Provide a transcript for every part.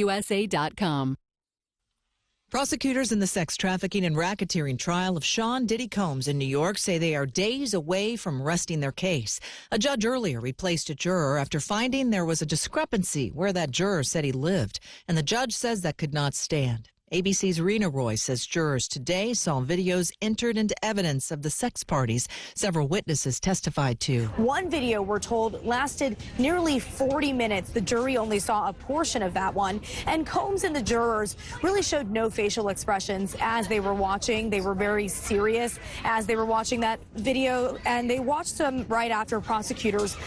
WealthTalkUSA.com. Prosecutors in the sex trafficking and racketeering trial of Sean Diddy Combs in New York say they are days away from resting their case. A judge earlier replaced a juror after finding there was a discrepancy where that juror said he lived, and the judge says that could not stand. ABC's Rena Roy says jurors today saw videos entered into evidence of the sex parties several witnesses testified to. One video, we're told, lasted nearly 40 minutes. The jury only saw a portion of that one. And Combs and the jurors really showed no facial expressions as they were watching. They were very serious as they were watching that video. And they watched them right after prosecutors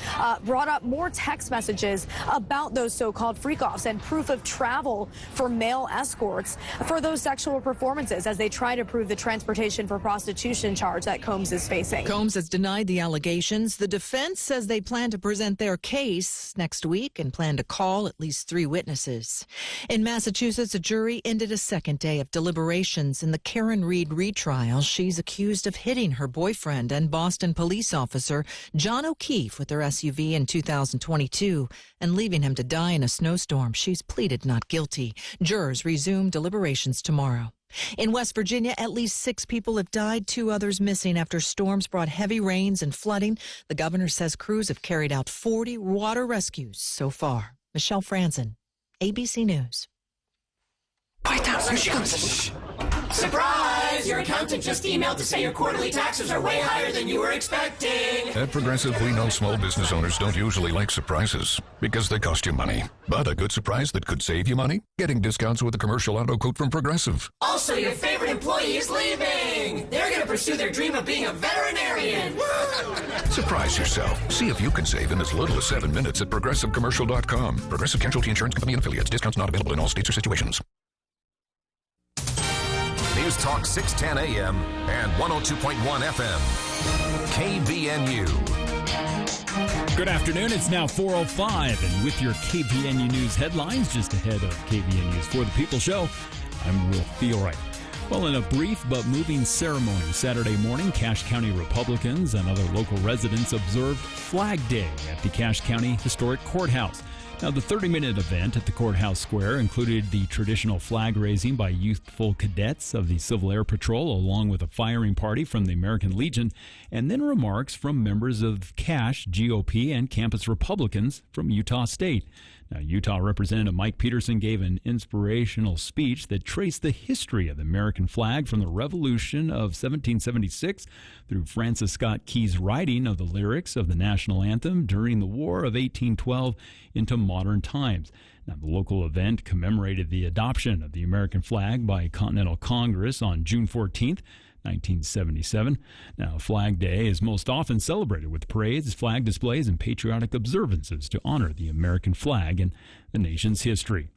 brought up more text messages about those so-called freak-offs and proof of travel for male escorts for those sexual performances as they try to prove the transportation for prostitution charge that Combs is facing. Combs has denied the allegations. The defense says they plan to present their case next week and plan to call at least 3 witnesses. In Massachusetts, a jury ended a second day of deliberations in the Karen Reed retrial. She's accused of hitting her boyfriend and Boston police officer John O'Keefe with her SUV in 2022 and leaving him to die in a snowstorm. She's pleaded not guilty. Jurors resume deliberations tomorrow. In West Virginia, at least 6 people have died, 2 others missing after storms brought heavy rains and flooding. The governor says crews have carried out 40 water rescues so far. Michelle Franzen, ABC News. Quiet down, here she comes. Surprise! Your accountant just emailed to say your quarterly taxes are way higher than you were expecting. At Progressive, we know small business owners don't usually like surprises because they cost you money. But a good surprise that could save you money? Getting discounts with a commercial auto quote from Progressive. Also, your favorite employee is leaving. They're going to pursue their dream of being a veterinarian. Surprise yourself. See if you can save in as little as 7 minutes at ProgressiveCommercial.com. Progressive Casualty Insurance Company and Affiliates. Discounts not available in all states or situations. News Talk 610 AM and 102.1 FM. KBNU. Good afternoon. It's now 4:05, and with your KBNU News headlines just ahead of KBNU's For the People show, I'm Will Feelright. Well, in a brief but moving ceremony Saturday morning, Cache County Republicans and other local residents observed Flag Day at the Cache County Historic Courthouse. Now, the 30-minute event at the courthouse square included the traditional flag raising by youthful cadets of the Civil Air Patrol, along with a firing party from the American Legion, and then remarks from members of Cache, GOP, and campus Republicans from Utah State. Now, Utah Representative Mike Peterson gave an inspirational speech that traced the history of the American flag from the Revolution of 1776 through Francis Scott Key's writing of the lyrics of the national anthem during the War of 1812 into modern times. Now, the local event commemorated the adoption of the American flag by Continental Congress on June 14th, 1977. Now, Flag Day is most often celebrated with parades, flag displays, and patriotic observances to honor the American flag and the nation's history.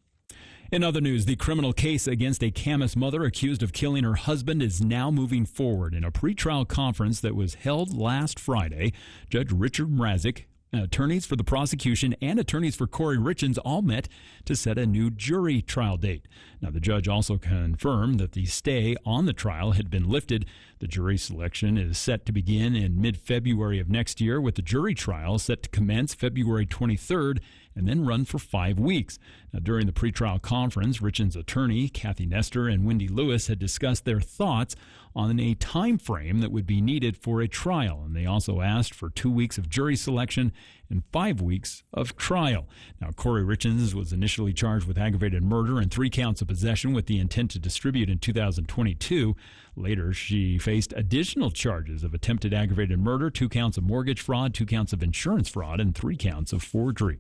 In other news, the criminal case against a Camas mother accused of killing her husband is now moving forward. In a pretrial conference that was held last Friday, Judge Richard Mrazek, attorneys for the prosecution, and attorneys for Corey Richins all met to set a new jury trial date. Now, the judge also confirmed that the stay on the trial had been lifted. The jury selection is set to begin in mid-February of next year, with the jury trial set to commence February 23rd and then run for 5 weeks. Now, during the pretrial conference, Richins' attorney, Kathy Nestor, and Wendy Lewis had discussed their thoughts on a time frame that would be needed for a trial, and they also asked for 2 weeks of jury selection and 5 weeks of trial. Now, Corey Richins was initially charged with aggravated murder and 3 counts of possession with the intent to distribute in 2022. Later, she faced additional charges of attempted aggravated murder, 2 counts of mortgage fraud, 2 counts of insurance fraud, and 3 counts of forgery.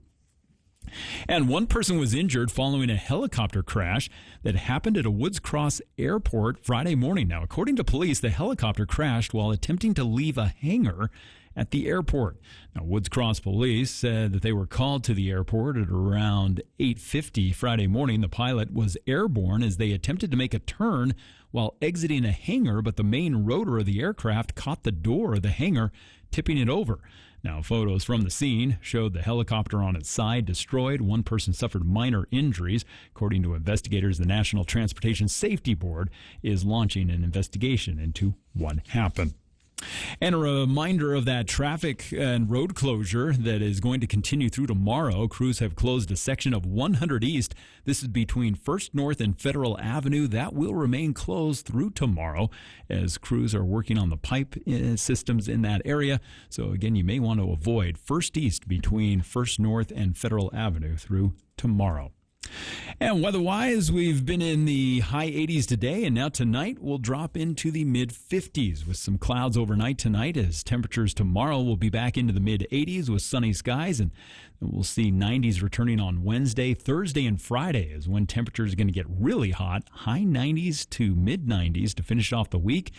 And 1 person was injured following a helicopter crash that happened at a Woods Cross airport Friday morning. Now, according to police, the helicopter crashed while attempting to leave a hangar at the airport. Now, Woods Cross police said that they were called to the airport at around 8:50 Friday morning. The pilot was airborne as they attempted to make a turn while exiting a hangar, but the main rotor of the aircraft caught the door of the hangar, tipping it over. Now, photos from the scene showed the helicopter on its side destroyed. 1 person suffered minor injuries. According to investigators, the National Transportation Safety Board is launching an investigation into what happened. And a reminder of that traffic and road closure that is going to continue through tomorrow. Crews have closed a section of 100 East. This is between First North and Federal Avenue. That will remain closed through tomorrow as crews are working on the pipe systems in that area. So again, you may want to avoid First East between First North and Federal Avenue through tomorrow. And weather-wise, we've been in the high 80s today, and now tonight we'll drop into the mid-50s with some clouds overnight tonight, as temperatures tomorrow will be back into the mid-80s with sunny skies, and we'll see 90s returning on Wednesday. Thursday and Friday is when temperatures are going to get really hot, high 90s to mid-90s to finish off the week.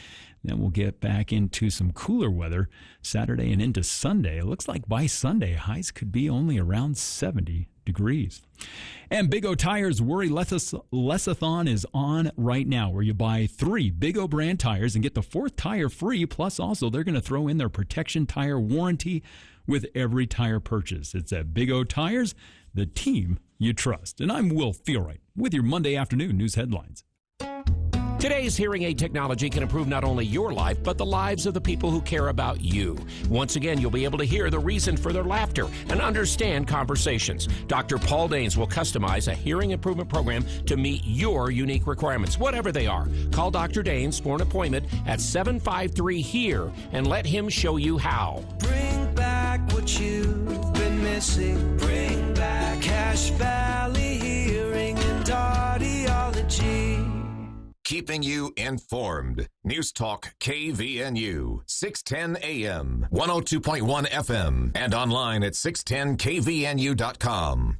Then we'll get back into some cooler weather Saturday and into Sunday. It looks like by Sunday, highs could be only around 70 degrees. And Big O Tires Worry Less-a-thon is on right now, where you buy 3 Big O brand tires and get the 4th tire free. Plus, also, they're going to throw in their protection tire warranty with every tire purchase. It's at Big O Tires, the team you trust. And I'm Will Feelright with your Monday afternoon news headlines. Today's hearing aid technology can improve not only your life, but the lives of the people who care about you. Once again, you'll be able to hear the reason for their laughter and understand conversations. Dr. Paul Danes will customize a hearing improvement program to meet your unique requirements, whatever they are. Call Dr. Danes for an appointment at 753-HERE and let him show you how. Bring back what you've been missing. Bring back Cache Valley Hearing and Audiology. Keeping you informed. News Talk KVNU, 610 AM, 102.1 FM, and online at 610kvnu.com.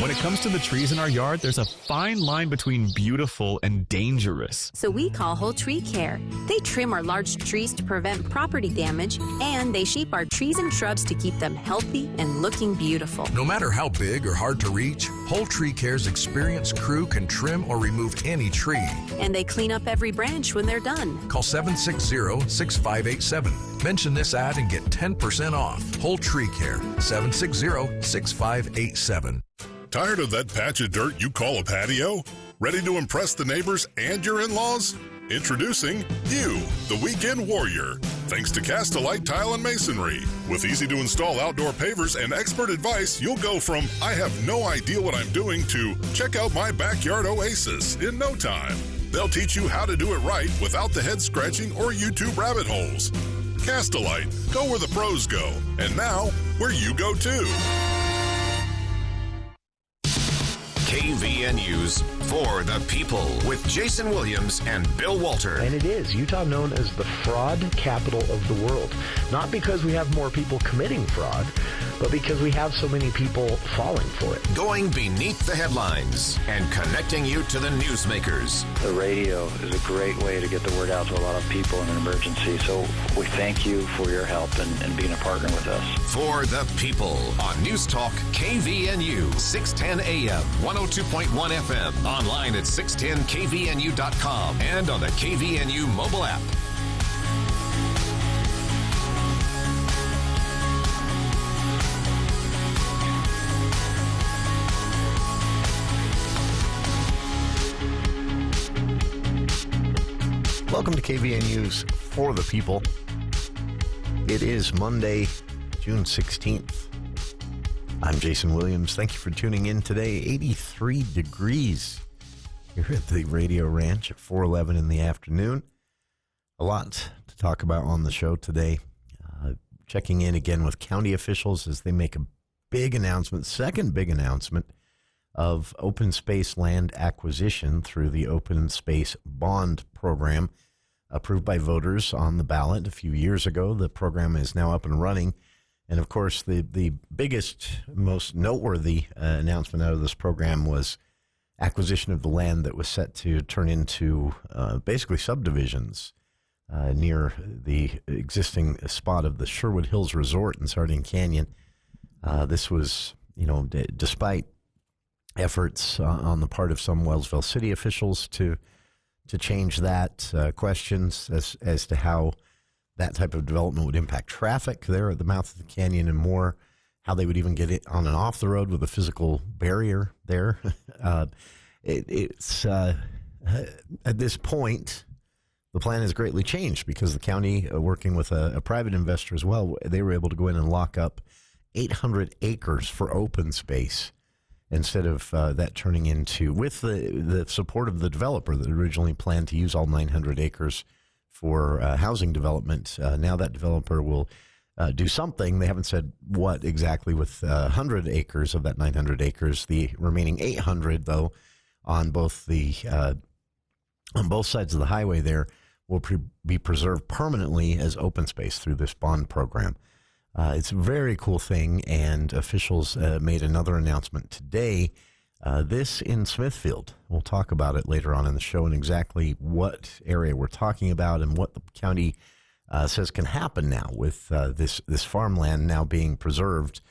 When it comes to the trees in our yard, there's a fine line between beautiful and dangerous. So we call Whole Tree Care. They trim our large trees to prevent property damage, and they shape our trees and shrubs to keep them healthy and looking beautiful. No matter how big or hard to reach, Whole Tree Care's experienced crew can trim or remove any tree. And they clean up every branch when they're done. Call 760-6587. Mention this ad and get 10% off. Whole Tree Care, 760-6587. Tired of that patch of dirt you call a patio? Ready to impress the neighbors and your in-laws? Introducing you, the Weekend Warrior. Thanks to Cast-A-Lite Tile and Masonry. With easy-to-install outdoor pavers and expert advice, you'll go from I have no idea what I'm doing to check out my backyard oasis in no time. They'll teach you how to do it right without the head-scratching or YouTube rabbit holes. Cast-A-Lite, go where the pros go. And now, where you go too. KVNU's For the People with Jason Williams and Bill Walter. And it is Utah known as the fraud capital of the world. Not because we have more people committing fraud, but because we have so many people falling for it. Going beneath the headlines and connecting you to the newsmakers. The radio is a great way to get the word out to a lot of people in an emergency. So we thank you for your help and being a partner with us. For the People on News Talk KVNU, 610 AM, 102.1 FM, online at 610kvnu.com, and on the KVNU mobile app. Welcome to KVNU's For the People. It is Monday, June 16th. I'm Jason Williams. Thank you for tuning in today. 83 degrees here at the Radio Ranch at 4:11 in the afternoon. A lot to talk about on the show today. Checking in again with county officials as they make a big announcement, second big announcement of open space land acquisition through the Open Space Bond Program, approved by voters on the ballot a few years ago. The program is now up and running. And, of course, the biggest, most noteworthy announcement out of this program was acquisition of the land that was set to turn into basically subdivisions near the existing spot of the Sherwood Hills Resort in Sardine Canyon. This was, despite efforts on the part of some Wellsville City officials to change that, questions as to how that type of development would impact traffic there at the mouth of the canyon and more, how they would even get it on and off the road with a physical barrier there. It's at this point, the plan has greatly changed because the county, working with a private investor as well, they were able to go in and lock up 800 acres for open space instead of that turning into, with the support of the developer that originally planned to use all 900 acres for housing development. Now that developer will do something. They haven't said what exactly with 100 acres of that 900 acres. The remaining 800, though, on both sides of the highway there will be preserved permanently as open space through this bond program. It's a very cool thing, and officials made another announcement today, this in Smithfield. We'll talk about it later on in the show and exactly what area we're talking about and what the county says can happen now with this farmland now being preserved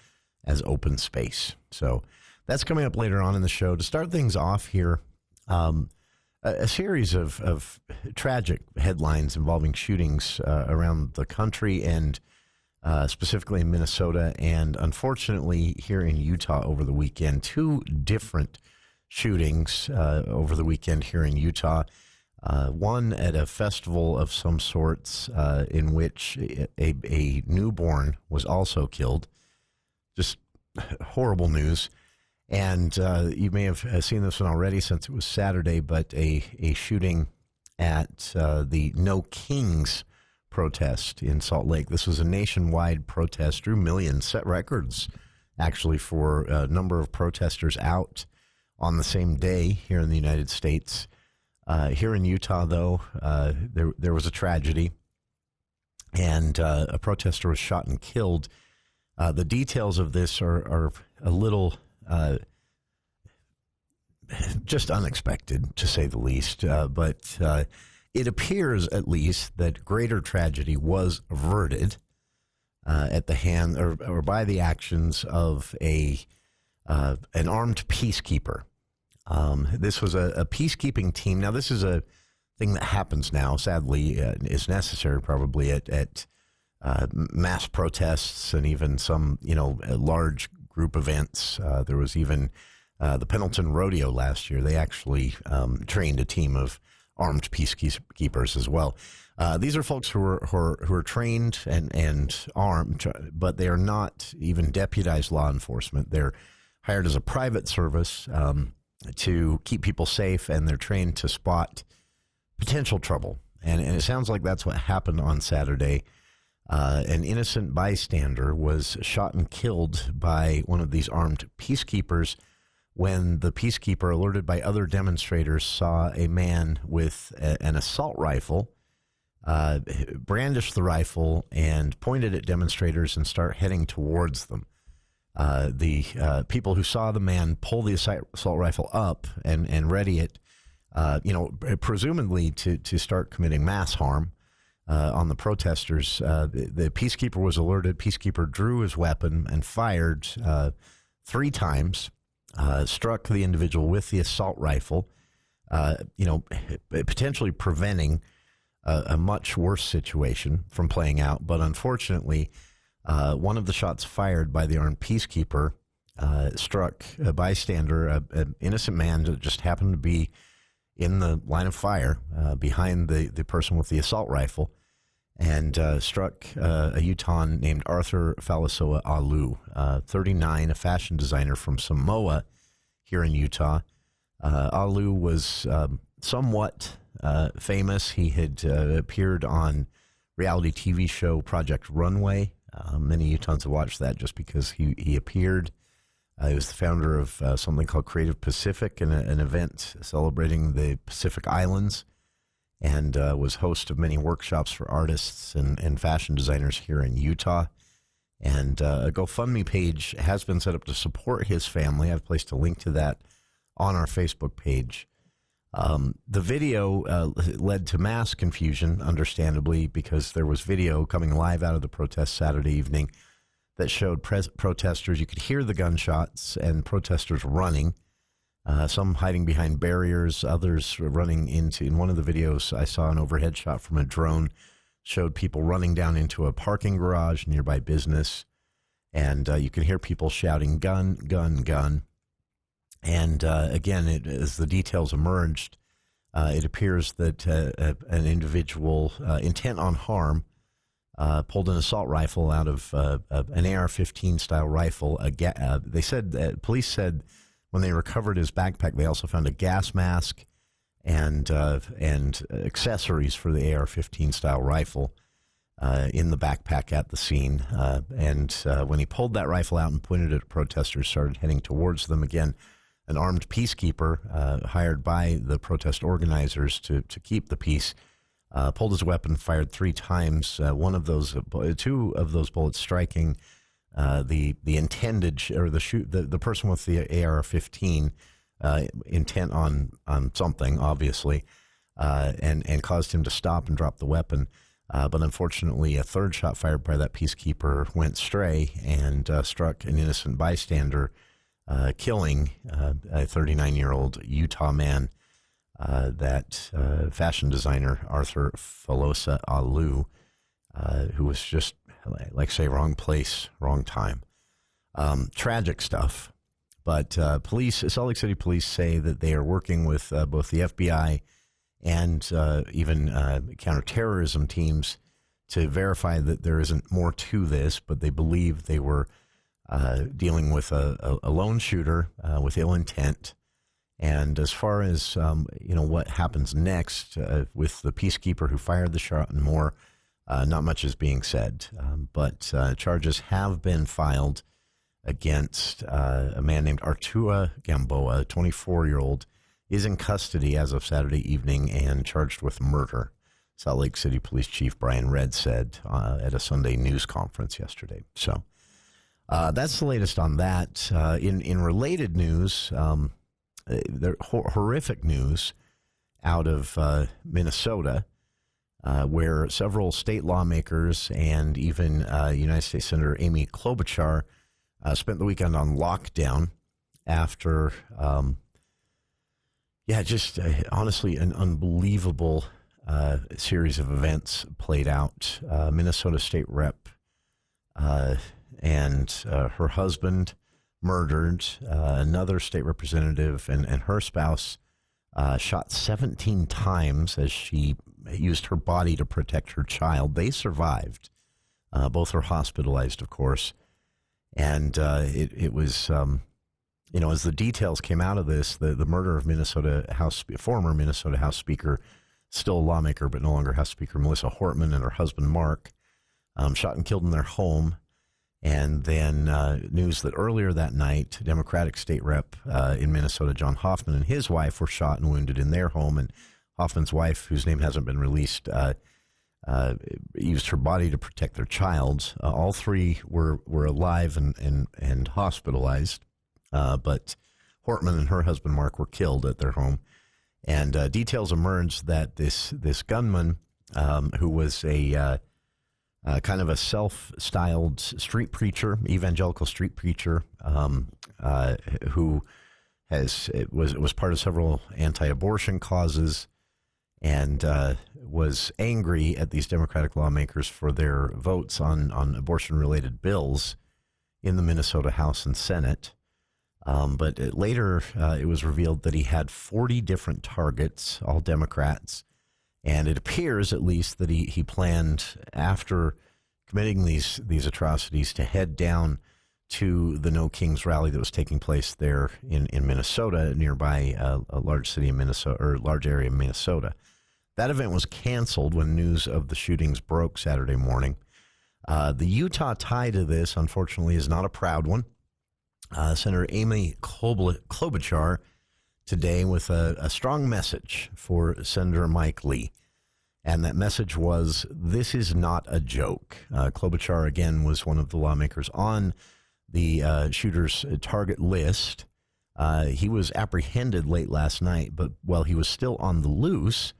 as open space. So that's coming up later on in the show. To start things off here, a series of tragic headlines involving shootings around the country and specifically in Minnesota and unfortunately here in Utah over the weekend. Two different shootings over the weekend here in Utah. One at a festival of some sorts in which a newborn was also killed. Just horrible news. And you may have seen this one already since it was Saturday, but a shooting at the No Kings protest in Salt Lake. This was a nationwide protest, drew millions, set records actually for a number of protesters out on the same day here in the United States. Here in Utah, though, there was a tragedy, and a protester was shot and killed. The details of this are a little just unexpected, to say the least, but it appears, at least, that greater tragedy was averted at the hand or by the actions of an armed peacekeeper. This was a peacekeeping team. Now, this is a thing that happens now, sadly, is necessary probably at mass protests and even some, large group events. There was even the Pendleton Rodeo last year. They actually trained a team of armed peacekeepers as well. These are folks who are trained and armed, but they are not even deputized law enforcement. They're hired as a private service to keep people safe, and they're trained to spot potential trouble. And it sounds like that's what happened on Saturday. An innocent bystander was shot and killed by one of these armed peacekeepers when the peacekeeper, alerted by other demonstrators, saw a man with an assault rifle brandish the rifle and pointed at demonstrators and start heading towards them. The people who saw the man pull the assault rifle up and ready it, presumably to start committing mass harm on the protesters. The peacekeeper was alerted. Peacekeeper drew his weapon and fired 3 times, struck the individual with the assault rifle, potentially preventing a much worse situation from playing out. But unfortunately, one of the shots fired by the armed peacekeeper struck a bystander, an innocent man that just happened to be in the line of fire behind the person with the assault rifle, and struck a Utahn named Arthur Falasoa Alu, 39, a fashion designer from Samoa here in Utah. Alu was somewhat famous. He had appeared on reality TV show Project Runway. Many Utahns have watched that just because he appeared. He was the founder of something called Creative Pacific, an event celebrating the Pacific Islands, and was host of many workshops for artists and fashion designers here in Utah. And a GoFundMe page has been set up to support his family. I've placed a link to that on our Facebook page. The video led to mass confusion, understandably, because there was video coming live out of the protest Saturday evening that showed protesters. You could hear the gunshots and protesters running, some hiding behind barriers, others running into. In one of the videos, I saw an overhead shot from a drone, showed people running down into a parking garage, nearby business, and you can hear people shouting, "Gun, gun, gun." And again, as the details emerged, It appears that an individual intent on harm pulled an assault rifle out of an AR-15 style rifle. They said police said when they recovered his backpack, they also found a gas mask and accessories for the AR-15 style rifle in the backpack at the scene. And when he pulled that rifle out and pointed it at protesters, started heading towards them again. An armed peacekeeper hired by the protest organizers to keep the peace pulled his weapon, fired 3 times. One of those, 2 of those bullets striking the intended or the person with the AR-15 intent on something, obviously, and caused him to stop and drop the weapon. But unfortunately, a 3rd shot fired by that peacekeeper went stray and struck an innocent bystander, killing a 39-year-old Utah man, that fashion designer Arthur Falosa Alu, who was just, like say, wrong place, wrong time. Tragic stuff. But Salt Lake City police say that they are working with both the FBI and even counterterrorism teams to verify that there isn't more to this, but they believe they were dealing with a lone shooter with ill intent. And as far as what happens next with the peacekeeper who fired the shot and more, not much is being said. But charges have been filed against a man named Artua Gamboa, a 24-year-old, is in custody as of Saturday evening and charged with murder. Salt Lake City Police Chief Brian Redd said at a Sunday news conference yesterday. So that's the latest on that. In related news, horrific news out of Minnesota, where several state lawmakers and even United States Senator Amy Klobuchar spent the weekend on lockdown after, honestly, an unbelievable series of events played out. Minnesota State Rep and her husband murdered, another state representative and her spouse shot 17 times as she used her body to protect her child. They survived. Both are hospitalized, of course. And it was, as the details came out of this, the murder of former Minnesota House Speaker, still a lawmaker, but no longer House Speaker, Melissa Hortman, and her husband, Mark, shot and killed in their home. And then news that earlier that night, Democratic State Rep in Minnesota, John Hoffman, and his wife were shot and wounded in their home. And Hoffman's wife, whose name hasn't been released, used her body to protect their child. All 3 were alive and hospitalized, but Hortman and her husband, Mark, were killed at their home. And details emerged that this gunman, who was a kind of a self-styled street preacher, evangelical street preacher, who was part of several anti-abortion causes, and was angry at these Democratic lawmakers for their votes on abortion-related bills in the Minnesota House and Senate. But later it was revealed that he had 40 different targets, all Democrats. And it appears, at least, that he planned, after committing these atrocities, to head down to the No Kings rally that was taking place there in Minnesota, nearby a large city in Minnesota, or large area in Minnesota. That event was canceled when news of the shootings broke Saturday morning. The Utah tie to this, unfortunately, is not a proud one. Senator Amy Klobuchar today with a strong message for Senator Mike Lee. And that message was, this is not a joke. Klobuchar, again, was one of the lawmakers on the shooter's target list. He was apprehended late last night, but while he was still on the loose,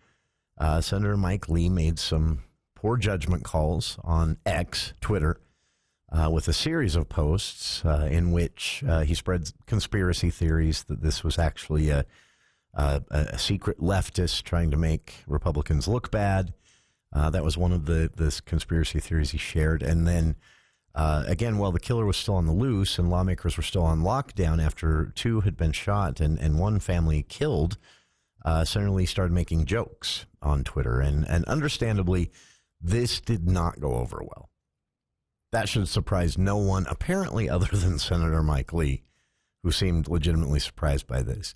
Senator Mike Lee made some poor judgment calls on X, Twitter, with a series of posts in which he spread conspiracy theories that this was actually a secret leftist trying to make Republicans look bad. That was one of the conspiracy theories he shared. And then, again, while the killer was still on the loose and lawmakers were still on lockdown after 2 had been shot and one family killed, Senator Lee started making jokes on Twitter, and understandably, this did not go over well. That should surprise no one, apparently, other than Senator Mike Lee, who seemed legitimately surprised by this.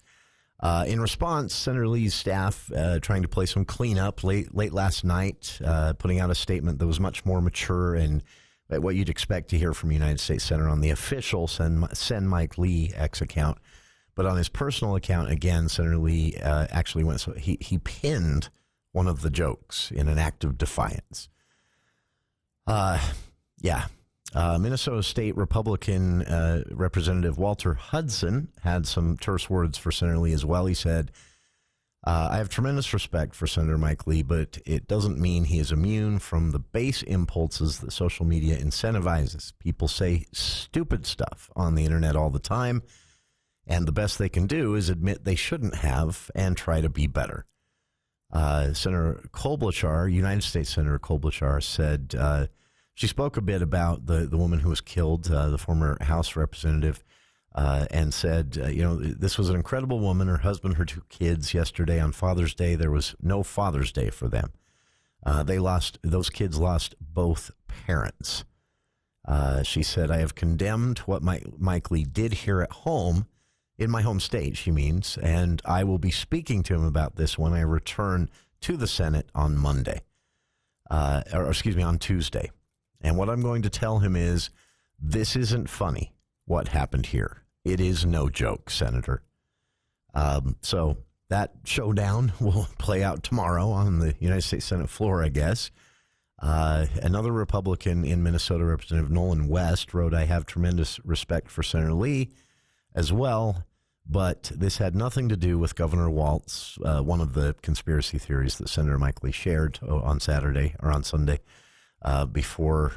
In response, Senator Lee's staff trying to play some cleanup late last night, putting out a statement that was much more mature and what you'd expect to hear from a United States Senator on the official Send Mike Lee X account. But on his personal account, again, Senator Lee actually went, so he pinned one of the jokes in an act of defiance. Minnesota State Republican Representative Walter Hudson had some terse words for Senator Lee as well. He said, I have tremendous respect for Senator Mike Lee, but it doesn't mean he is immune from the base impulses that social media incentivizes. People say stupid stuff on the internet all the time, and the best they can do is admit they shouldn't have and try to be better. Senator Klobuchar, United States Senator Klobuchar, said she spoke a bit about the woman who was killed, the former House representative, and said, this was an incredible woman, her husband, her 2 kids. Yesterday on Father's Day, there was no Father's Day for them. Those kids lost both parents. She said, I have condemned what Mike Lee did here at home, in my home state, she means, and I will be speaking to him about this when I return to the Senate on Monday, on Tuesday. And what I'm going to tell him is, this isn't funny, what happened here. It is no joke, Senator. So that showdown will play out tomorrow on the United States Senate floor, I guess. Another Republican in Minnesota, Representative Nolan West, wrote, I have tremendous respect for Senator Lee as well, but this had nothing to do with Governor Walz, one of the conspiracy theories that Senator Mike Lee shared on Sunday, before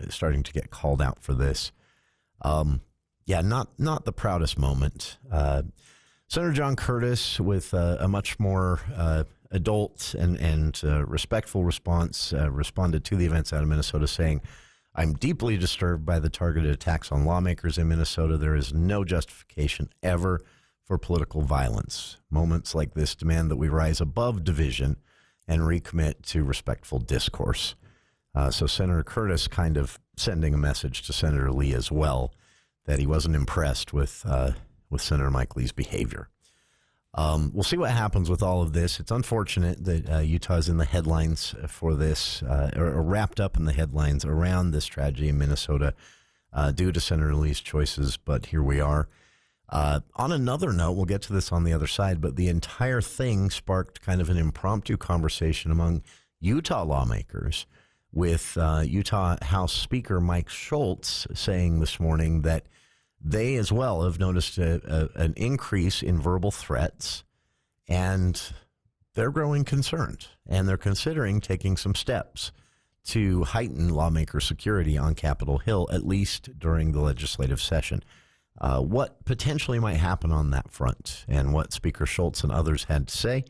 starting to get called out for this. Not the proudest moment. Senator John Curtis, with a much more adult and respectful response, responded to the events out of Minnesota, saying, I'm deeply disturbed by the targeted attacks on lawmakers in Minnesota. There is no justification ever for political violence. Moments like this demand that we rise above division and recommit to respectful discourse. So Senator Curtis kind of sending a message to Senator Lee as well that he wasn't impressed with Senator Mike Lee's behavior. We'll see what happens with all of this. It's unfortunate that Utah's in the headlines for this, or wrapped up in the headlines around this tragedy in Minnesota due to Senator Lee's choices, but here we are. On another note, we'll get to this on the other side, but the entire thing sparked kind of an impromptu conversation among Utah lawmakers, with Utah House Speaker Mike Schultz saying this morning that they as well have noticed an increase in verbal threats, and they're growing concerned, and they're considering taking some steps to heighten lawmaker security on Capitol Hill, at least during the legislative session. What potentially might happen on that front, and what Speaker Schultz and others had to say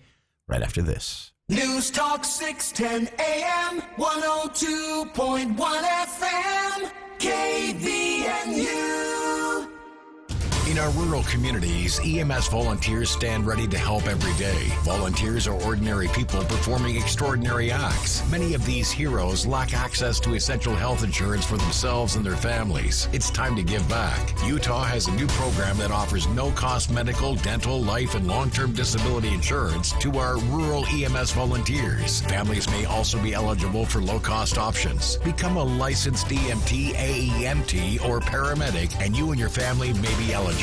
right after this. News Talk 610 AM, 102.1 FM, KVNU. In our rural communities, EMS volunteers stand ready to help every day. Volunteers are ordinary people performing extraordinary acts. Many of these heroes lack access to essential health insurance for themselves and their families. It's time to give back. Utah has a new program that offers no-cost medical, dental, life, and long-term disability insurance to our rural EMS volunteers. Families may also be eligible for low-cost options. Become a licensed EMT, AEMT, or paramedic, and you and your family may be eligible.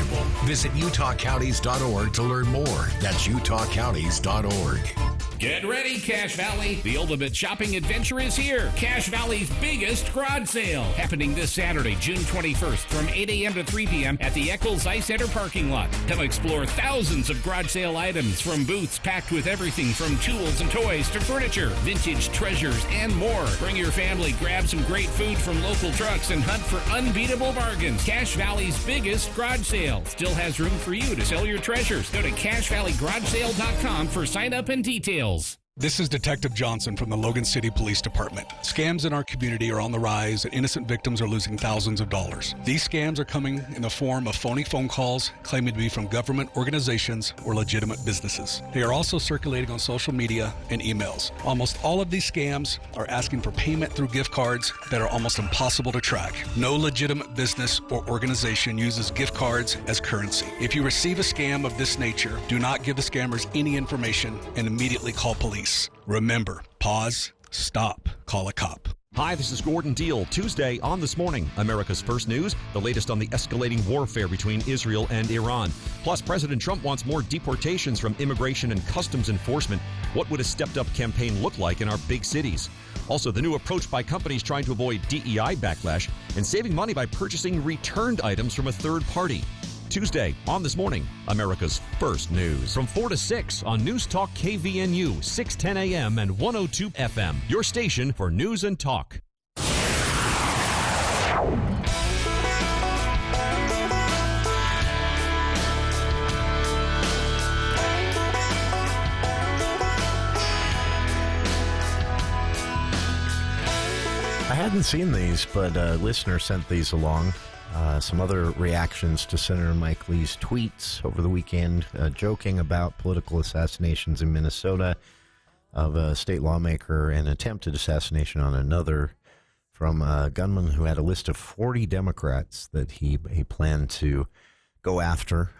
Visit utahcounties.org to learn more. That's utahcounties.org. Get ready, Cache Valley. The ultimate shopping adventure is here. Cache Valley's biggest garage sale. Happening this Saturday, June 21st from 8 a.m. to 3 p.m. at the Eccles Ice Center parking lot. Come explore thousands of garage sale items from booths packed with everything from tools and toys to furniture, vintage treasures, and more. Bring your family, grab some great food from local trucks, and hunt for unbeatable bargains. Cache Valley's biggest garage sale still has room for you to sell your treasures. Go to CacheValleyGarageSale.com for sign up and details. This is Detective Johnson from the Logan City Police Department. Scams in our community are on the rise and innocent victims are losing thousands of dollars. These scams are coming in the form of phony phone calls claiming to be from government organizations or legitimate businesses. They are also circulating on social media and emails. Almost all of these scams are asking for payment through gift cards that are almost impossible to track. No legitimate business or organization uses gift cards as currency. If you receive a scam of this nature, do not give the scammers any information and immediately call police. Remember, pause, stop, call a cop. Hi, this is Gordon Deal. Tuesday on This Morning, America's First News, the latest on the escalating warfare between Israel and Iran. Plus, President Trump wants more deportations from immigration and customs enforcement. What would a stepped-up campaign look like in our big cities? Also, the new approach by companies trying to avoid DEI backlash and saving money by purchasing returned items from a third party. Tuesday on This Morning, America's First News. From 4 to 6 on News Talk KVNU, 610 AM and 102 FM. Your station for news and talk. I hadn't seen these, but a listener sent these along. Some other reactions to Senator Mike Lee's tweets over the weekend, joking about political assassinations in Minnesota of a state lawmaker and attempted assassination on another from a gunman who had a list of 40 Democrats that he planned to go after,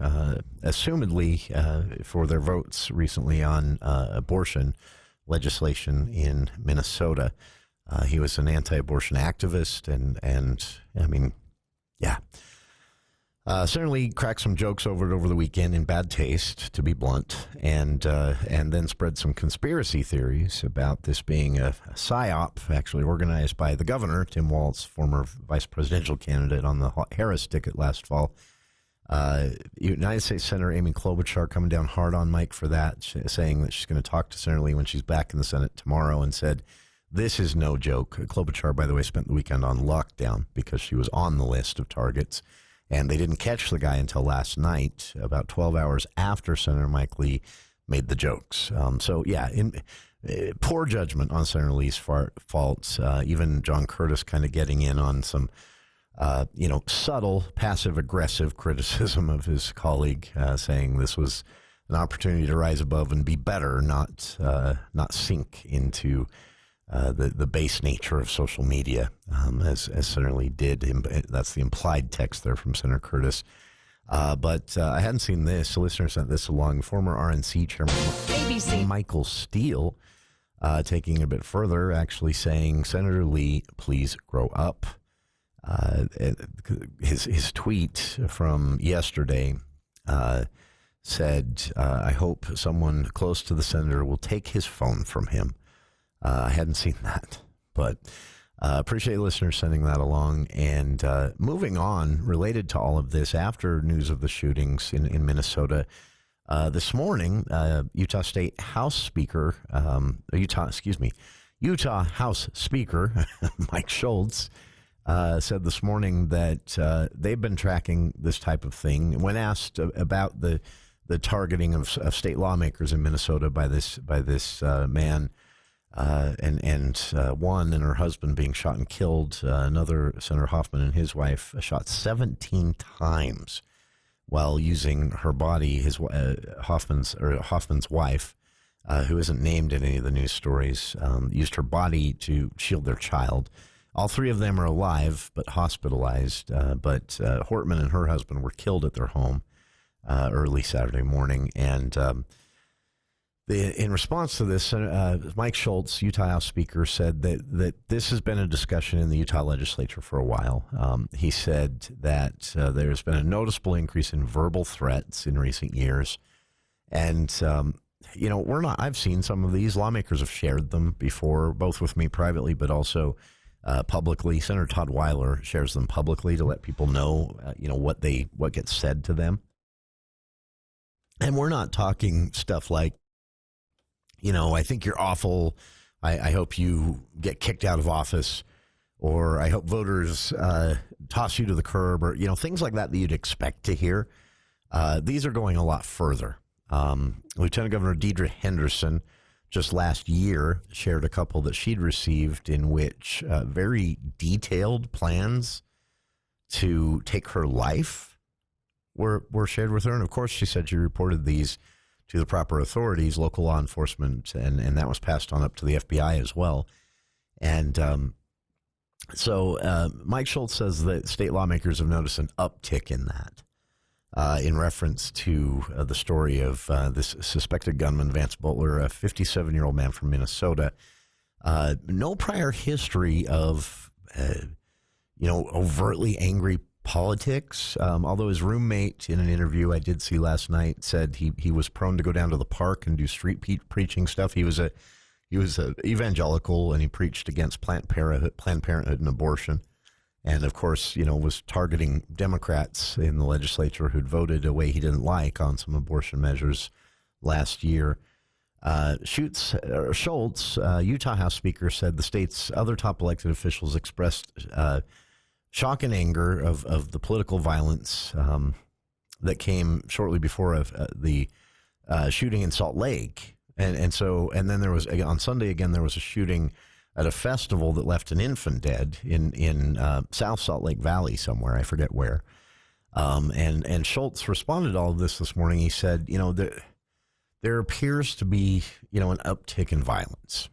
assumedly for their votes recently on abortion legislation in Minnesota. He was an anti-abortion activist, and I mean, yeah. Certainly cracked some jokes over the weekend in bad taste, to be blunt, and then spread some conspiracy theories about this being a psyop, actually organized by the governor, Tim Walz, former vice presidential candidate on the Harris ticket last fall. United States Senator Amy Klobuchar coming down hard on Mike for that, saying that she's going to talk to Senator Lee when she's back in the Senate tomorrow, and said, this is no joke. Klobuchar, by the way, spent the weekend on lockdown because she was on the list of targets, and they didn't catch the guy until last night, about 12 hours after Senator Mike Lee made the jokes. So, yeah, poor judgment on Senator Lee's faults. Even John Curtis kind of getting in on some, subtle, passive-aggressive criticism of his colleague, saying this was an opportunity to rise above and be better, not sink into the base nature of social media, as Senator Lee did. That's the implied text there from Senator Curtis. But I hadn't seen this. A listener sent this along. Former RNC chairman ABC Michael Steele, taking it a bit further, actually saying, Senator Lee, please grow up. His tweet from yesterday said, I hope someone close to the senator will take his phone from him. I hadn't seen that, but appreciate listeners sending that along. And moving on, related to all of this, after news of the shootings in Minnesota, this morning, Utah House Speaker Mike Schultz said this morning that they've been tracking this type of thing. When asked about the targeting of state lawmakers in Minnesota by this man, and one and her husband being shot and killed, another, Senator Hoffman and his wife, shot 17 times while using her body. Hoffman's wife, who isn't named in any of the news stories, used her body to shield their child. All three of them are alive but hospitalized. But Hortman and her husband were killed at their home early Saturday morning, and in response to this, Mike Schultz, Utah House Speaker, said that this has been a discussion in the Utah legislature for a while. He said that there's been a noticeable increase in verbal threats in recent years. And, I've seen some of these. Lawmakers have shared them before, both with me privately, but also publicly. Senator Todd Weiler shares them publicly to let people know, what gets said to them. And we're not talking stuff like, I think you're awful. I hope you get kicked out of office, or I hope voters toss you to the curb, or, things like that you'd expect to hear. These are going a lot further. Lieutenant Governor Deidre Henderson just last year shared a couple that she'd received in which very detailed plans to take her life were shared with her. And of course, she said she reported these to the proper authorities, local law enforcement, and that was passed on up to the FBI as well. And so Mike Schultz says that state lawmakers have noticed an uptick in that. In reference to the story of this suspected gunman, Vance Butler, a 57-year-old man from Minnesota. No prior history of, overtly angry politics, although his roommate in an interview I did see last night said he was prone to go down to the park and do street preaching stuff. He was a evangelical, and he preached against Planned Parenthood and abortion. And, of course, was targeting Democrats in the legislature who'd voted a way he didn't like on some abortion measures last year. Schultz, Utah House Speaker, said the state's other top elected officials expressed shock and anger of the political violence that came shortly before the shooting in Salt Lake. And then there was, on Sunday again, there was a shooting at a festival that left an infant dead in South Salt Lake Valley somewhere. I forget where. And Schultz responded to all of this morning. He said, there appears to be, an uptick in violence.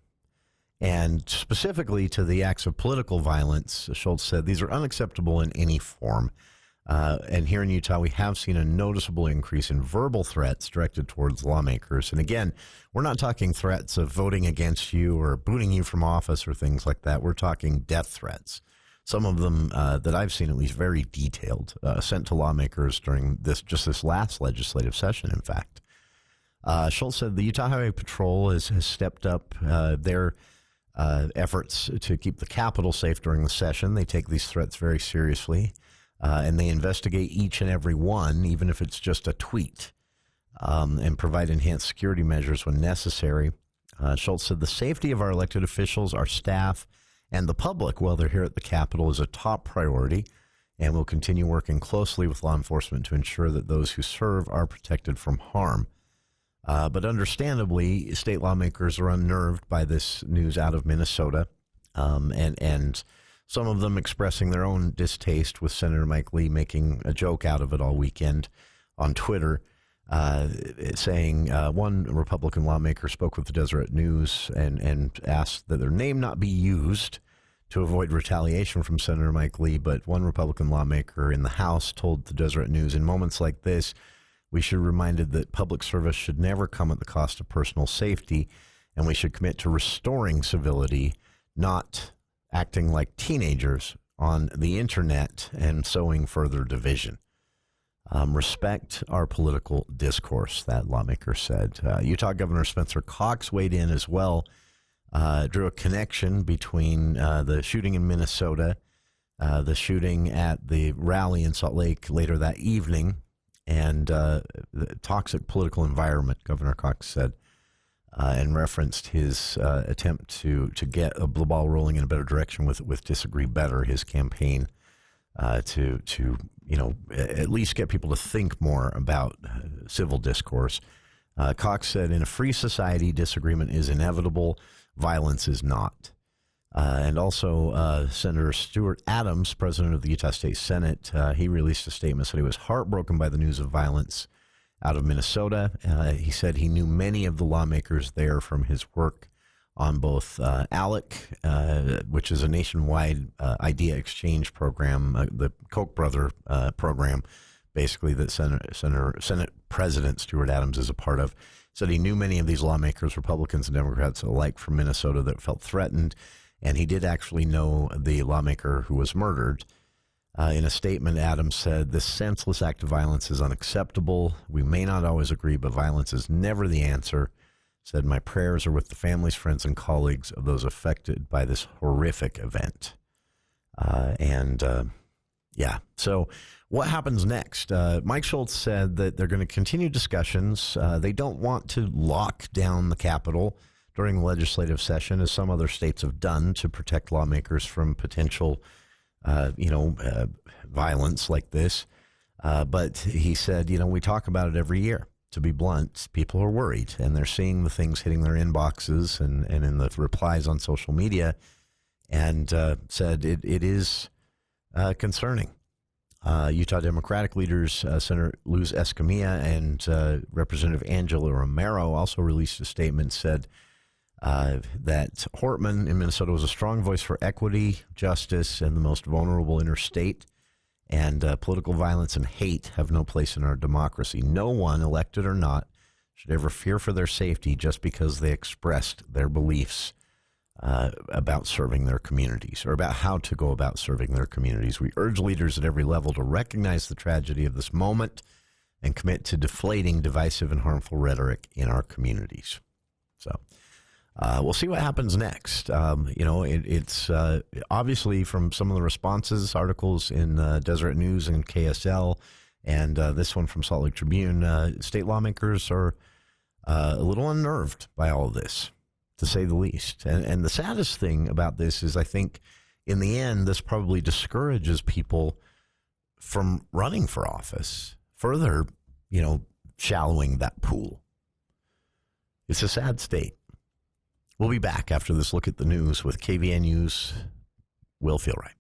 And specifically to the acts of political violence, Schultz said, these are unacceptable in any form. And here in Utah, we have seen a noticeable increase in verbal threats directed towards lawmakers. And again, we're not talking threats of voting against you or booting you from office or things like that. We're talking death threats. Some of them that I've seen, at least very detailed, sent to lawmakers during this last legislative session, in fact. Schultz said the Utah Highway Patrol has stepped up their efforts to keep the Capitol safe during the session. They take these threats very seriously. And they investigate each and every one, even if it's just a tweet, and provide enhanced security measures when necessary. Schultz said the safety of our elected officials, our staff, and the public while they're here at the Capitol is a top priority, and we'll continue working closely with law enforcement to ensure that those who serve are protected from harm. But understandably, state lawmakers are unnerved by this news out of Minnesota, and some of them expressing their own distaste, with Senator Mike Lee making a joke out of it all weekend on Twitter, saying one Republican lawmaker spoke with the Deseret News and asked that their name not be used to avoid retaliation from Senator Mike Lee. But one Republican lawmaker in the House told the Deseret News, in moments like this, we should be reminded that public service should never come at the cost of personal safety, and we should commit to restoring civility, not acting like teenagers on the internet and sowing further division. Respect our political discourse, that lawmaker said. Utah Governor Spencer Cox weighed in as well, drew a connection between the shooting in Minnesota, the shooting at the rally in Salt Lake later that evening, and the toxic political environment, Governor Cox said, and referenced his attempt to get the ball rolling in a better direction with Disagree Better, his campaign to at least get people to think more about civil discourse. Cox said, in a free society, disagreement is inevitable, violence is not. And also Senator Stuart Adams, president of the Utah State Senate, he released a statement, said he was heartbroken by the news of violence out of Minnesota. He said he knew many of the lawmakers there from his work on both ALEC, which is a nationwide idea exchange program, the Koch brother program, basically, that Senate President Stuart Adams is a part of. Said he knew many of these lawmakers, Republicans and Democrats alike, from Minnesota that felt threatened, and he did actually know the lawmaker who was murdered. In a statement, Adams said, this senseless act of violence is unacceptable. We may not always agree, but violence is never the answer. Said, my prayers are with the families, friends, and colleagues of those affected by this horrific event. So what happens next? Mike Schultz said that they're going to continue discussions. They don't want to lock down the Capitol during the legislative session, as some other states have done, to protect lawmakers from potential violence like this. But he said, we talk about it every year. to be blunt, people are worried, and they're seeing the things hitting their inboxes and in the replies on social media, and said it is concerning. Utah Democratic leaders Senator Luz Escamilla and Representative Angela Romero also released a statement, said that Hortman in Minnesota was a strong voice for equity, justice, and the most vulnerable interstate, and political violence and hate have no place in our democracy. No one, elected or not, should ever fear for their safety just because they expressed their beliefs about serving their communities, or about how to go about serving their communities. We urge leaders at every level to recognize the tragedy of this moment and commit to deflating divisive and harmful rhetoric in our communities. So we'll see what happens next. It's obviously from some of the responses, articles in Deseret News and KSL, and this one from Salt Lake Tribune, state lawmakers are a little unnerved by all of this, to say the least. And the saddest thing about this is, I think, in the end, this probably discourages people from running for office, further, shallowing that pool. It's a sad state. We'll be back after this look at the news with KVNU's Will Feel Right.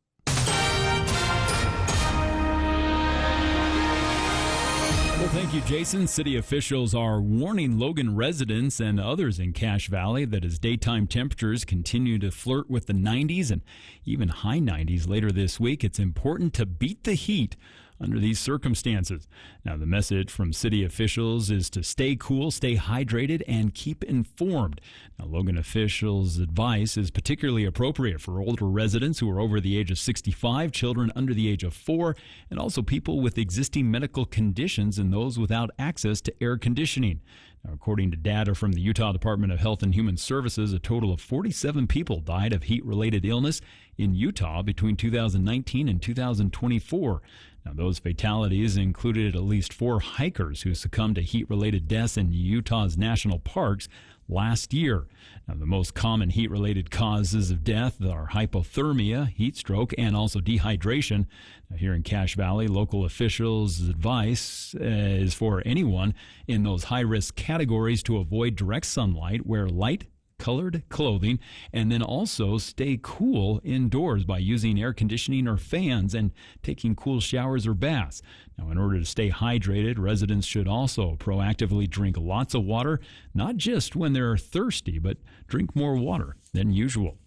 Well, thank you, Jason. City officials are warning Logan residents and others in Cache Valley that as daytime temperatures continue to flirt with the 90s and even high 90s later this week, it's important to beat the heat under these circumstances. Now, the message from city officials is to stay cool, stay hydrated, and keep informed. Now, Logan officials' advice is particularly appropriate for older residents who are over the age of 65, children under the age of 4, and also people with existing medical conditions and those without access to air conditioning. Now, according to data from the Utah Department of Health and Human Services, a total of 47 people died of heat-related illness in Utah between 2019 and 2024. Now, those fatalities included at least 4 hikers who succumbed to heat-related deaths in Utah's national parks last year. Now, the most common heat-related causes of death are hypothermia, heat stroke, and also dehydration. Now, here in Cache Valley, local officials' advice is for anyone in those high-risk categories to avoid direct sunlight, wear light colored clothing, and then also stay cool indoors by using air conditioning or fans and taking cool showers or baths. Now, in order to stay hydrated, residents should also proactively drink lots of water, not just when they're thirsty, but drink more water than usual.